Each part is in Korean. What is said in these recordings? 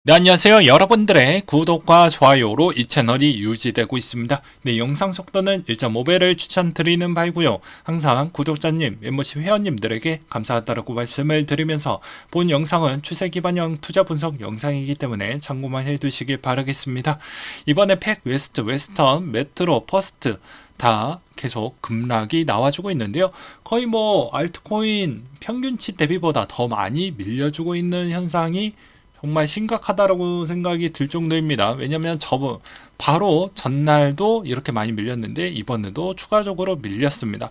네, 안녕하세요. 여러분들의 구독과 좋아요로 이 채널이 유지되고 있습니다. 네, 영상 속도는 1.5배를 추천드리는 바이고요. 항상 구독자님, 멤버십 회원님들에게 감사하다고 말씀을 드리면서 본 영상은 추세 기반형 투자 분석 영상이기 때문에 참고만 해두시길 바라겠습니다. 이번에 팩, 웨스트, 웨스턴, 메트로, 퍼스트 다 계속 급락이 나와주고 있는데요. 거의 알트코인 평균치 대비보다 더 많이 밀려주고 있는 현상이 정말 심각하다라고 생각이 들 정도입니다. 왜냐면 바로 전날도 이렇게 많이 밀렸는데 이번에도 추가적으로 밀렸습니다.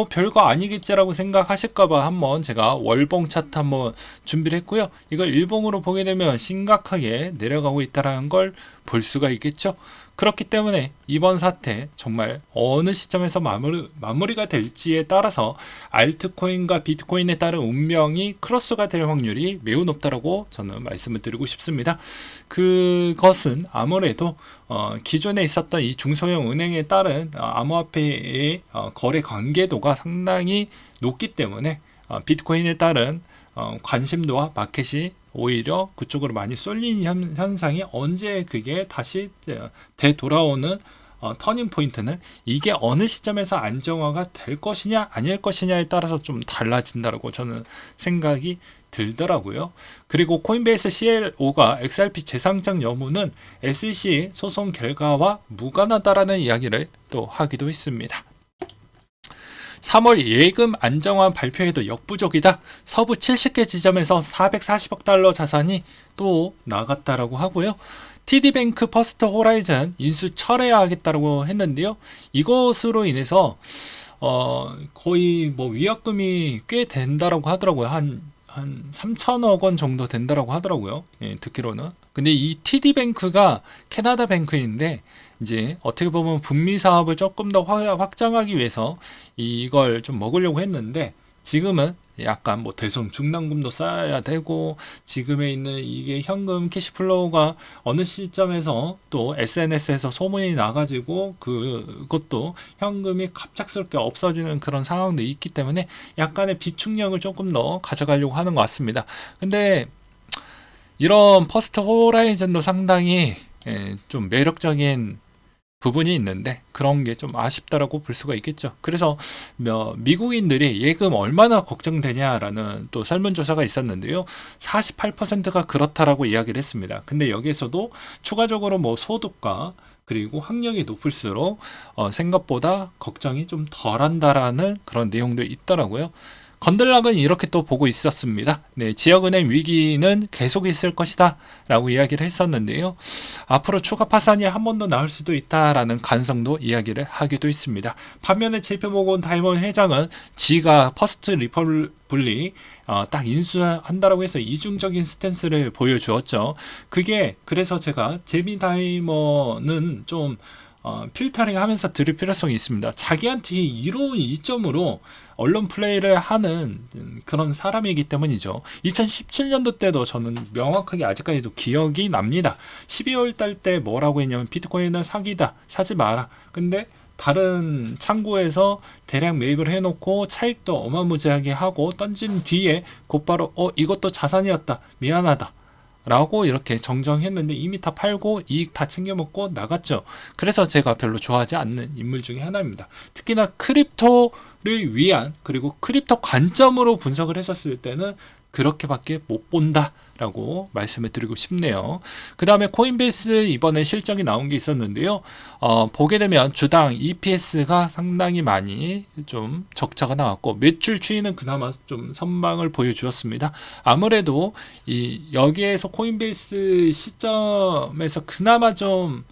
별거 아니겠지라고 생각하실까봐 한번 제가 월봉 차트 한번 준비를 했고요. 이걸 일봉으로 보게 되면 심각하게 내려가고 있다는 걸 볼 수가 있겠죠. 그렇기 때문에 이번 사태 정말 어느 시점에서 마무리가 될지에 따라서 알트코인과 비트코인에 따른 운명이 크로스가 될 확률이 매우 높다라고 저는 말씀을 드리고 싶습니다. 그것은 아무래도 기존에 있었던 이 중소형 은행에 따른 암호화폐의 거래 관계도가 상당히 높기 때문에 비트코인에 따른 관심도와 마켓이 오히려 그쪽으로 많이 쏠린 현상이 언제 그게 다시 되돌아오는 터닝 포인트는 이게 어느 시점에서 안정화가 될 것이냐 아닐 것이냐에 따라서 좀 달라진다고 저는 생각이 들더라고요. 그리고 코인베이스 CLO가 XRP 재상장 여부는 SEC 소송 결과와 무관하다라는 이야기를 또 하기도 했습니다. 3월 예금 안정화 발표에도 역부족이다. 서부 70개 지점에서 440억 달러 자산이 또 나갔다라고 하고요. TD뱅크 퍼스트 호라이즌 인수 철회하겠다고 했는데요. 이것으로 인해서 거의 위약금이 꽤 된다라고 하더라고요. 한 3천억 원 정도 된다라고 하더라고요. 예, 듣기로는. 근데 이 TD뱅크가 캐나다 뱅크인데 이제 어떻게 보면 북미 사업을 조금 더 확장하기 위해서 이걸 좀 먹으려고 했는데 지금은 약간 대손 중단금도 쌓아야 되고 지금에 있는 이게 현금 캐시플로우가 어느 시점에서 또 SNS에서 소문이 나가지고 그것도 현금이 갑작스럽게 없어지는 그런 상황도 있기 때문에 약간의 비축력을 조금 더 가져가려고 하는 것 같습니다. 근데 이런 퍼스트 호라이즌도 상당히 좀 매력적인 부분이 있는데 그런 게 좀 아쉽다라고 볼 수가 있겠죠. 그래서 미국인들이 예금 얼마나 걱정되냐라는 또 설문조사가 있었는데요. 48%가 그렇다라고 이야기를 했습니다. 근데 여기에서도 추가적으로 소득과 그리고 학력이 높을수록 생각보다 걱정이 좀 덜한다라는 그런 내용도 있더라고요. 건들락은 이렇게 또 보고 있었습니다. 네, 지역은행 위기는 계속 있을 것이다 라고 이야기를 했었는데요. 앞으로 추가 파산이 한 번 더 나올 수도 있다라는 가능성도 이야기를 하기도 있습니다. 반면에 JP모건 다이먼 회장은 지가 퍼스트 리퍼블릭 딱 인수한다라고 해서 이중적인 스탠스를 보여주었죠. 그게 그래서 제가 제미 다이먼은 좀 필터링 하면서 들을 필요성이 있습니다. 자기한테 이로운 이점으로 언론 플레이를 하는 그런 사람이기 때문이죠. 2017년도 때도 저는 명확하게 아직까지도 기억이 납니다. 12월 달 때 뭐라고 했냐면 비트코인은 사기다. 사지 마라. 근데 다른 창구에서 대량 매입을 해놓고 차익도 어마무지하게 하고 던진 뒤에 곧바로 이것도 자산이었다. 미안하다. 라고 이렇게 정정했는데 이미 다 팔고 이익 다 챙겨먹고 나갔죠. 그래서 제가 별로 좋아하지 않는 인물 중에 하나입니다. 특히나 크립토를 위한 그리고 크립토 관점으로 분석을 했었을 때는 그렇게밖에 못 본다 라고 말씀을 드리고 싶네요. 그 다음에 코인베이스 이번에 실적이 나온 게 있었는데요. 보게 되면 주당 EPS가 상당히 많이 좀 적자가 나왔고 매출 추이는 그나마 좀 선방을 보여주었습니다. 아무래도 여기에서 코인베이스 시점에서 그나마 좀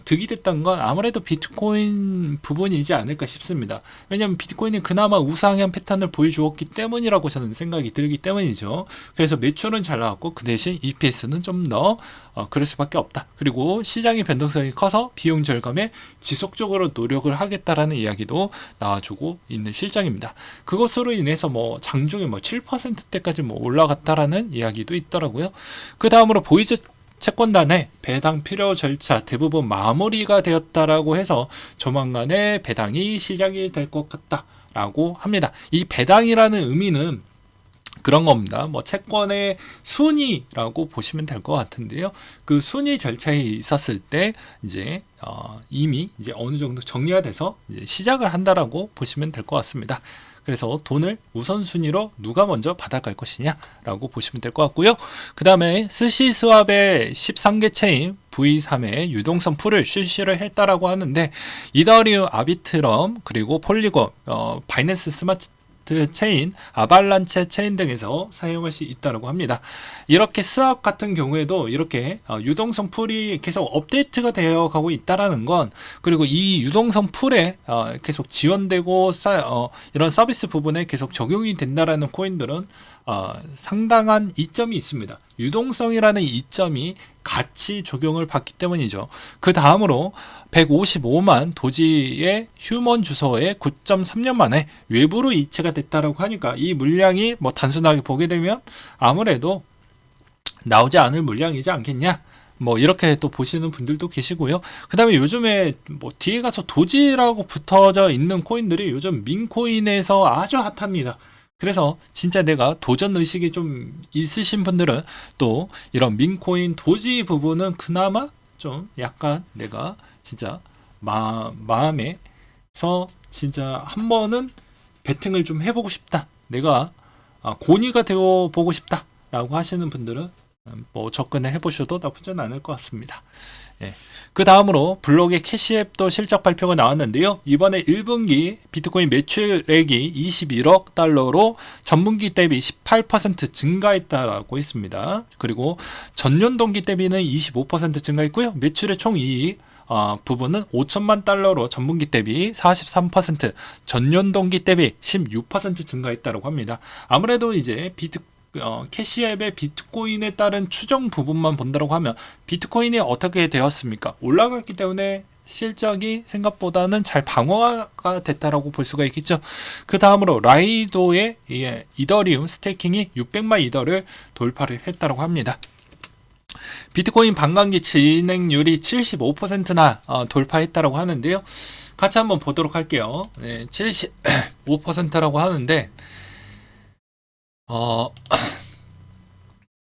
득이 됐던 건 아무래도 비트코인 부분이지 않을까 싶습니다. 왜냐하면 비트코인은 그나마 우상향 패턴을 보여주었기 때문이라고 저는 생각이 들기 때문이죠. 그래서 매출은 잘 나왔고 그 대신 EPS는 좀 더 그럴 수밖에 없다. 그리고 시장의 변동성이 커서 비용 절감에 지속적으로 노력을 하겠다라는 이야기도 나와주고 있는 실정입니다. 그것으로 인해서 장중에 7%대까지 올라갔다라는 이야기도 있더라고요. 그 다음으로 보이즈 채권단의 배당 필요 절차 대부분 마무리가 되었다라고 해서 조만간에 배당이 시작이 될 것 같다라고 합니다. 이 배당이라는 의미는 그런 겁니다. 뭐 채권의 순위라고 보시면 될 것 같은데요. 그 순위 절차에 있었을 때 이제 이미 이제 어느 정도 정리가 돼서 이제 시작을 한다라고 보시면 될 것 같습니다. 그래서 돈을 우선순위로 누가 먼저 받아갈 것이냐라고 보시면 될 것 같고요. 그 다음에 스시 스왑의 13개 체인 V3의 유동성 풀을 실시를 했다라고 하는데 이더리움 아비트럼 그리고 폴리곤 바이낸스 스마트 체인, 아발란체 체인 등에서 사용할 수 있다고 합니다. 이렇게 스왑 같은 경우에도 이렇게 유동성 풀이 계속 업데이트가 되어 가고 있다라는 건, 그리고 이 유동성 풀에 계속 지원되고 이런 서비스 부분에 계속 적용이 된다라는 코인들은 상당한 이점이 있습니다. 유동성이라는 이점이 같이 적용을 받기 때문이죠. 그 다음으로 155만 도지의 휴먼 주소에 9.3년 만에 외부로 이체가 됐다라고 하니까 이 물량이 뭐 단순하게 보게 되면 아무래도 나오지 않을 물량이지 않겠냐, 뭐 이렇게 또 보시는 분들도 계시고요. 그 다음에 요즘에 뭐 뒤에 가서 도지라고 붙어져 있는 코인들이 요즘 민코인에서 아주 핫합니다. 그래서 진짜 내가 도전 의식이 좀 있으신 분들은 또 이런 민코인 도지 부분은 그나마 좀 약간 내가 진짜 마음에서 진짜 한 번은 베팅을 좀 해보고 싶다, 내가 고니가 되어 보고 싶다 라고 하시는 분들은 뭐 접근을 해보셔도 나쁘진 않을 것 같습니다. 예. 그 다음으로 블록의 캐시앱도 실적 발표가 나왔는데요. 이번에 1분기 비트코인 매출액이 21억 달러로 전분기 대비 18% 증가했다라고 했습니다. 그리고 전년 동기 대비는 25% 증가했고요. 매출의 총이익 부분은 5천만 달러로 전분기 대비 43%, 전년 동기 대비 16% 증가했다고 합니다. 아무래도 이제 캐시앱의 비트코인에 따른 추정 부분만 본다고 하면 비트코인이 어떻게 되었습니까? 올라갔기 때문에 실적이 생각보다는 잘 방어가 됐다라고 볼 수가 있겠죠. 그 다음으로 라이도의 이더리움 스테이킹이 600만 이더를 돌파를 했다고 합니다. 비트코인 반감기 진행률이 75%나 돌파했다고 하는데요. 같이 한번 보도록 할게요. 75%라고 하는데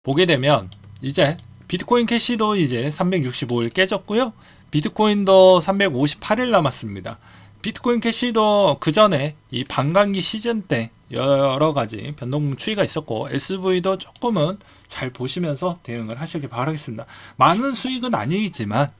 보게 되면 이제 비트코인 캐시도 이제 365일 깨졌고요. 비트코인도 358일 남았습니다. 비트코인 캐시도 그 전에 이 반감기 시즌 때 여러 가지 변동 추이가 있었고 SV도 조금은 잘 보시면서 대응을 하시길 바라겠습니다. 많은 수익은 아니지만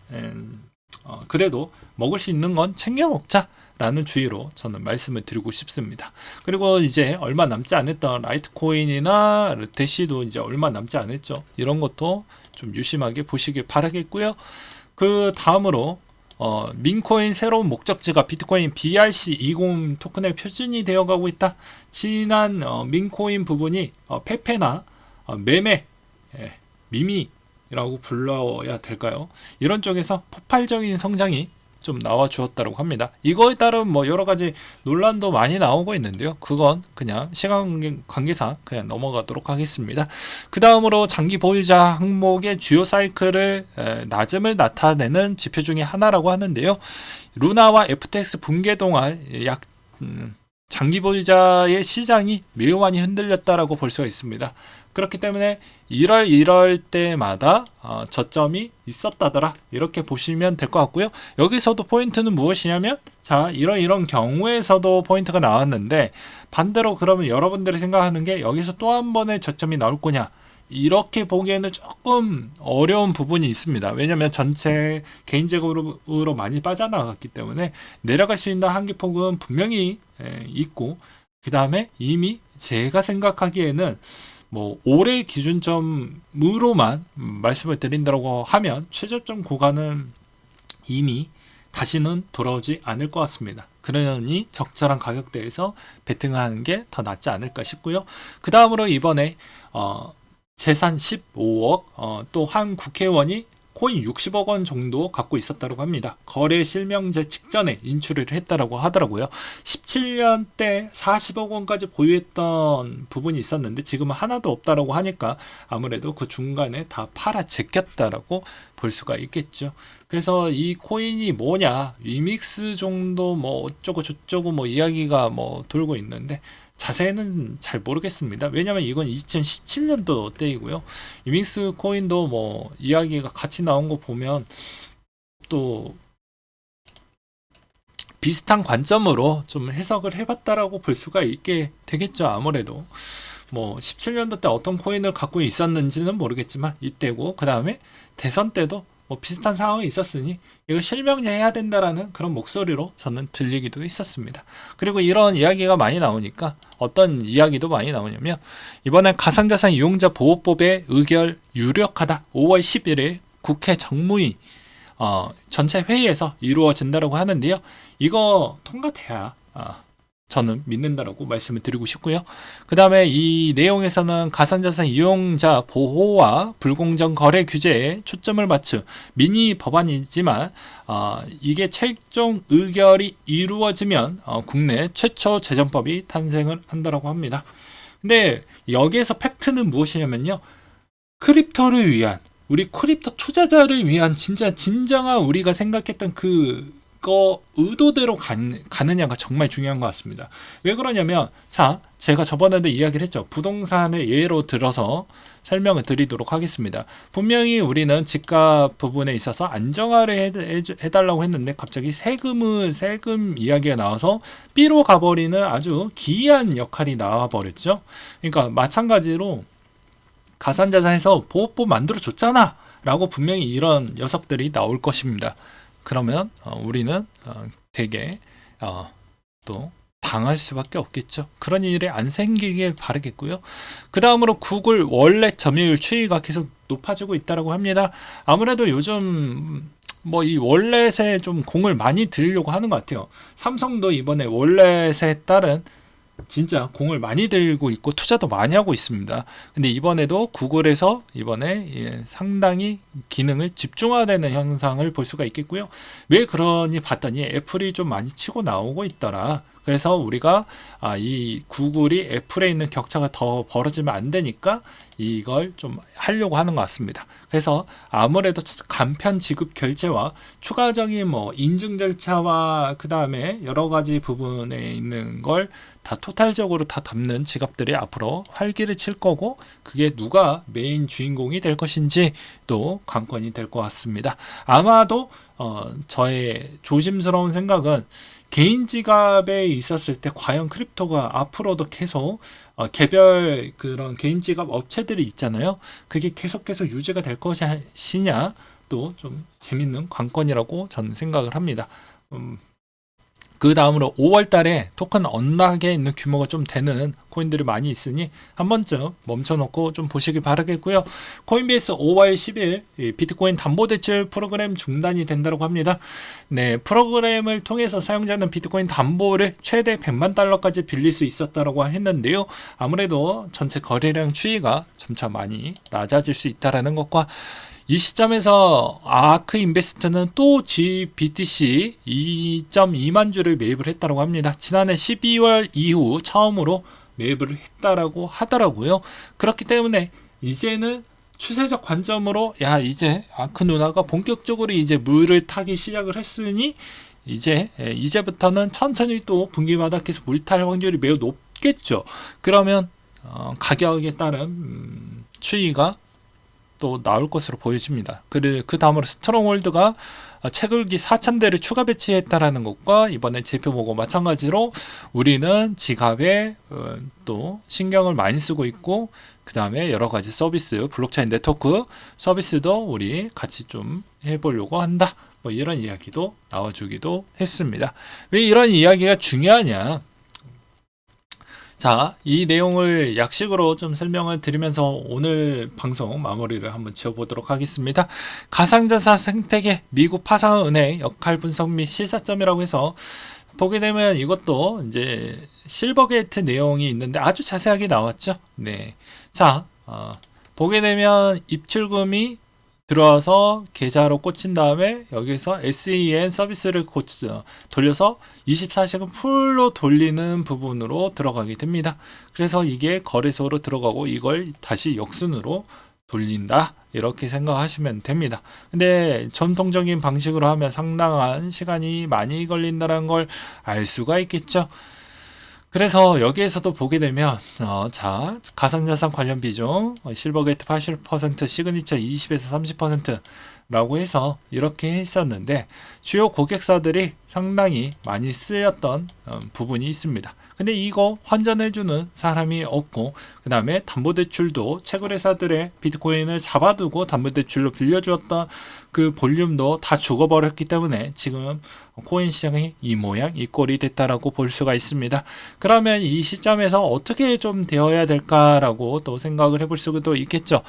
그래도 먹을 수 있는 건 챙겨 먹자 라는 주의로 저는 말씀을 드리고 싶습니다. 그리고 이제 얼마 남지 않았던 라이트코인이나 르테시도 이제 얼마 남지 않았죠. 이런 것도 좀 유심하게 보시길 바라겠고요. 그 다음으로 민코인 새로운 목적지가 비트코인 BRC20 토큰의 표준이 되어가고 있다. 지난 민코인 부분이 페페나 매매, 미미라고 불러야 될까요? 이런 쪽에서 폭발적인 성장이 좀 나와 주었다고 합니다. 이거에 따른 뭐 여러 가지 논란도 많이 나오고 있는데요. 그건 그냥 시간 관계상 그냥 넘어가도록 하겠습니다. 그 다음으로 장기 보유자 항목의 주요 사이클을 낮음을 나타내는 지표 중에 하나라고 하는데요. 루나와 FTX 붕괴 동안 장기 보유자의 시장이 매우 많이 흔들렸다라고 볼 수가 있습니다. 그렇기 때문에 이럴 때마다 저점이 있었다더라, 이렇게 보시면 될 것 같고요. 여기서도 포인트는 무엇이냐면 자, 이런 경우에서도 포인트가 나왔는데 반대로 그러면 여러분들이 생각하는 게 여기서 또 한 번의 저점이 나올 거냐, 이렇게 보기에는 조금 어려운 부분이 있습니다. 왜냐하면 전체 개인적으로 많이 빠져나갔기 때문에 내려갈 수 있는 한계폭은 분명히 있고, 그 다음에 이미 제가 생각하기에는 뭐 올해 기준점으로만 말씀을 드린다고 하면 최저점 구간은 이미 다시는 돌아오지 않을 것 같습니다. 그러니 적절한 가격대에서 베팅을 하는 게 더 낫지 않을까 싶고요. 그 다음으로 이번에 재산 15억, 또 한 국회의원이 코인 60억 원 정도 갖고 있었다고 합니다. 거래 실명제 직전에 인출을 했다고 하더라고요. 17년 때 40억 원까지 보유했던 부분이 있었는데 지금은 하나도 없다라고 하니까 아무래도 그 중간에 다 팔아 제꼈다라고 볼 수가 있겠죠. 그래서 이 코인이 뭐냐, 위믹스 정도 뭐 어쩌고 저쩌고 뭐 이야기가 뭐 돌고 있는데 자세히는 잘 모르겠습니다. 왜냐면 이건 2017년도 때이고요. 이믹스 코인도 뭐 이야기가 같이 나온 거 보면 또 비슷한 관점으로 좀 해석을 해봤다라고 볼 수가 있게 되겠죠. 아무래도 뭐 17년도 때 어떤 코인을 갖고 있었는지는 모르겠지만 이때고, 그 다음에 대선 때도 뭐 비슷한 상황이 있었으니 이걸 실명해야 된다라는 그런 목소리로 저는 들리기도 했었습니다. 그리고 이런 이야기가 많이 나오니까 어떤 이야기도 많이 나오냐면, 이번엔 가상자산 이용자 보호법의 의결 유력하다. 5월 10일에 국회 정무위 전체 회의에서 이루어진다고 하는데요. 이거 통과돼야 저는 믿는다라고 말씀을 드리고 싶고요. 그 다음에 이 내용에서는 가상자산 이용자 보호와 불공정 거래 규제에 초점을 맞춘 미니 법안이지만 이게 최종 의결이 이루어지면 국내 최초 재정법이 탄생을 한다고 합니다. 근데 여기에서 팩트는 무엇이냐면요. 크립토를 위한, 우리 크립토 투자자를 위한 진정한 우리가 생각했던 그거 의도대로 가느냐가 정말 중요한 것 같습니다. 왜 그러냐면, 자, 제가 저번에도 이야기를 했죠. 부동산을 예로 들어서 설명을 드리도록 하겠습니다. 분명히 우리는 집값 부분에 있어서 안정화를 해달라고 했는데 갑자기 세금 이야기가 나와서 B로 가버리는 아주 기이한 역할이 나와버렸죠. 그러니까 마찬가지로 가상자산에서 보호법 만들어줬잖아 라고 분명히 이런 녀석들이 나올 것입니다. 그러면 우리는 되게 또 당할 수밖에 없겠죠. 그런 일이 안 생기길 바라겠고요. 그 다음으로 구글 월렛 점유율 추이가 계속 높아지고 있다고 합니다. 아무래도 요즘 뭐 이 월렛에 좀 공을 많이 들이려고 하는 것 같아요. 삼성도 이번에 월렛에 따른 진짜 공을 많이 들고 있고 투자도 많이 하고 있습니다. 근데 이번에도 구글에서 이번에 상당히 기능을 집중화되는 현상을 볼 수가 있겠고요. 왜 그러니 봤더니 애플이 좀 많이 치고 나오고 있더라. 그래서 우리가 이 구글이 애플에 있는 격차가 더 벌어지면 안 되니까 이걸 좀 하려고 하는 것 같습니다. 그래서 아무래도 간편 지급 결제와 추가적인 뭐 인증 절차와 그 다음에 여러 가지 부분에 있는 걸 다 토탈적으로 다 담는 지갑들이 앞으로 활기를 칠 거고, 그게 누가 메인 주인공이 될 것인지 또 관건이 될 것 같습니다. 아마도 저의 조심스러운 생각은 개인 지갑에 있었을 때 과연 크립토가 앞으로도 계속 개별 그런 개인 지갑 업체들이 있잖아요. 그게 계속해서 유지가 될 것이냐, 또 좀 재밌는 관건이라고 저는 생각을 합니다. 그 다음으로 5월 달에 토큰 언락에 있는 규모가 좀 되는 코인들이 많이 있으니 한 번쯤 멈춰놓고 좀 보시기 바라겠고요. 코인베이스 5월 10일 비트코인 담보대출 프로그램 중단이 된다고 합니다. 네, 프로그램을 통해서 사용자는 비트코인 담보를 최대 100만 달러까지 빌릴 수 있었다고 했는데요. 아무래도 전체 거래량 추이가 점차 많이 낮아질 수 있다는 것과, 이 시점에서 아크 인베스트는 또 GBTC 2.2만 주를 매입을 했다고 합니다. 지난해 12월 이후 처음으로 매입을 했다라고 하더라고요. 그렇기 때문에 이제는 추세적 관점으로 이제 아크 누나가 본격적으로 이제 물을 타기 시작을 했으니 이제부터는 천천히 또 분기마다 계속 물 탈 확률이 매우 높겠죠. 그러면 가격에 따른 추이가 또 나올 것으로 보여집니다. 그 다음으로 스트롱홀드가 채굴기 4,000대를 추가 배치했다라는 것과, 이번에 제표 보고 마찬가지로 우리는 지갑에 또 신경을 많이 쓰고 있고, 그 다음에 여러 가지 서비스, 블록체인 네트워크 서비스도 우리 같이 좀 해보려고 한다. 뭐 이런 이야기도 나와주기도 했습니다. 왜 이런 이야기가 중요하냐? 자, 이 내용을 약식으로 좀 설명을 드리면서 오늘 방송 마무리를 한번 지어보도록 하겠습니다. 가상자산 생태계 미국 파산은행 역할 분석 및 시사점이라고 해서 보게 되면 이것도 이제 실버게이트 내용이 있는데 아주 자세하게 나왔죠. 네. 자, 보게 되면 입출금이 들어와서 계좌로 꽂힌 다음에 여기서 SEN 서비스를 돌려서 24시간 풀로 돌리는 부분으로 들어가게 됩니다. 그래서 이게 거래소로 들어가고 이걸 다시 역순으로 돌린다, 이렇게 생각하시면 됩니다. 근데 전통적인 방식으로 하면 상당한 시간이 많이 걸린다는 걸 알 수가 있겠죠. 그래서 여기에서도 보게 되면 자 가상자산 관련 비중 실버게이트 80%, 시그니처 20에서 30%라고 해서 이렇게 했었는데 주요 고객사들이 상당히 많이 쓰였던 부분이 있습니다. 근데 이거 환전해주는 사람이 없고 그 다음에 담보대출도 채굴회사들의 비트코인을 잡아두고 담보대출로 빌려주었던 그 볼륨도 다 죽어버렸기 때문에 지금 코인 시장이 이 모양 이 꼴이 됐다라고 볼 수가 있습니다. 그러면 이 시점에서 어떻게 좀 되어야 될까라고 또 생각을 해볼 수도 있겠죠.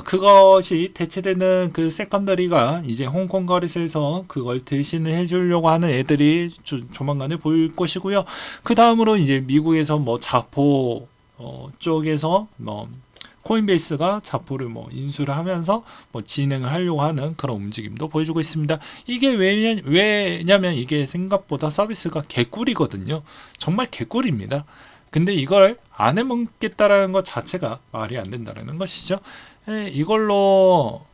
그것이 대체되는 그 세컨더리가 이제 홍콩 거래소에서 그걸 대신을 해주려고 하는 애들이 조만간에 보일 것이고요. 그 다음으로 이제 미국에서 뭐 자포 쪽에서 뭐 코인베이스가 자포를 뭐 인수를 하면서 뭐 진행을 하려고 하는 그런 움직임도 보여주고 있습니다. 이게 왜냐면 이게 생각보다 서비스가 개꿀이거든요. 정말 개꿀입니다. 근데 이걸 안 해먹겠다라는 것 자체가 말이 안 된다는 것이죠. 이걸로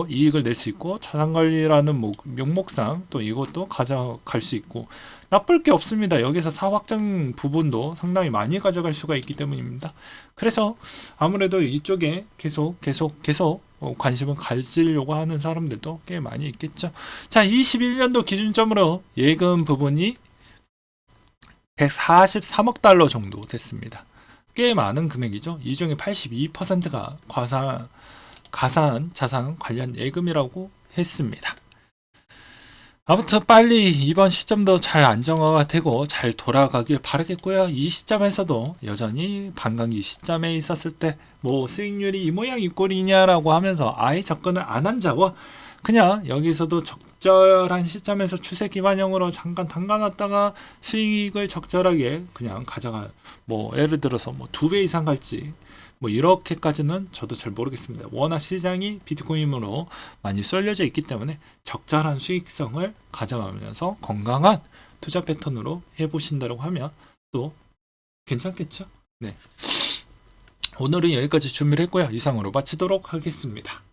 이익을 낼 수 있고 자산관리라는 명목상 또 이것도 가져갈 수 있고 나쁠 게 없습니다. 여기서 사확장 부분도 상당히 많이 가져갈 수가 있기 때문입니다. 그래서 아무래도 이쪽에 계속 관심을 가지려고 하는 사람들도 꽤 많이 있겠죠. 자, 21년도 기준점으로 예금 부분이 143억 달러 정도 됐습니다. 꽤 많은 금액이죠. 이 중에 82%가 가상 자산 관련 예금이라고 했습니다. 아무튼 빨리 이번 시점도 잘 안정화가 되고 잘 돌아가길 바라겠고요. 이 시점에서도 여전히 반감기 시점에 있었을 때 뭐 수익률이 이 모양 이 꼴이냐라고 하면서 아예 접근을 안 한 자와 그냥 여기서도 적절한 시점에서 추세 기반형으로 잠깐 담가놨다가 수익을 적절하게 그냥 가져가 뭐 예를 들어서 뭐 2배 이상 갈지 뭐 이렇게까지는 저도 잘 모르겠습니다. 워낙 시장이 비트코인으로 많이 쏠려져 있기 때문에 적절한 수익성을 가져가면서 건강한 투자 패턴으로 해보신다고 하면 또 괜찮겠죠? 네. 오늘은 여기까지 준비를 했고요. 이상으로 마치도록 하겠습니다.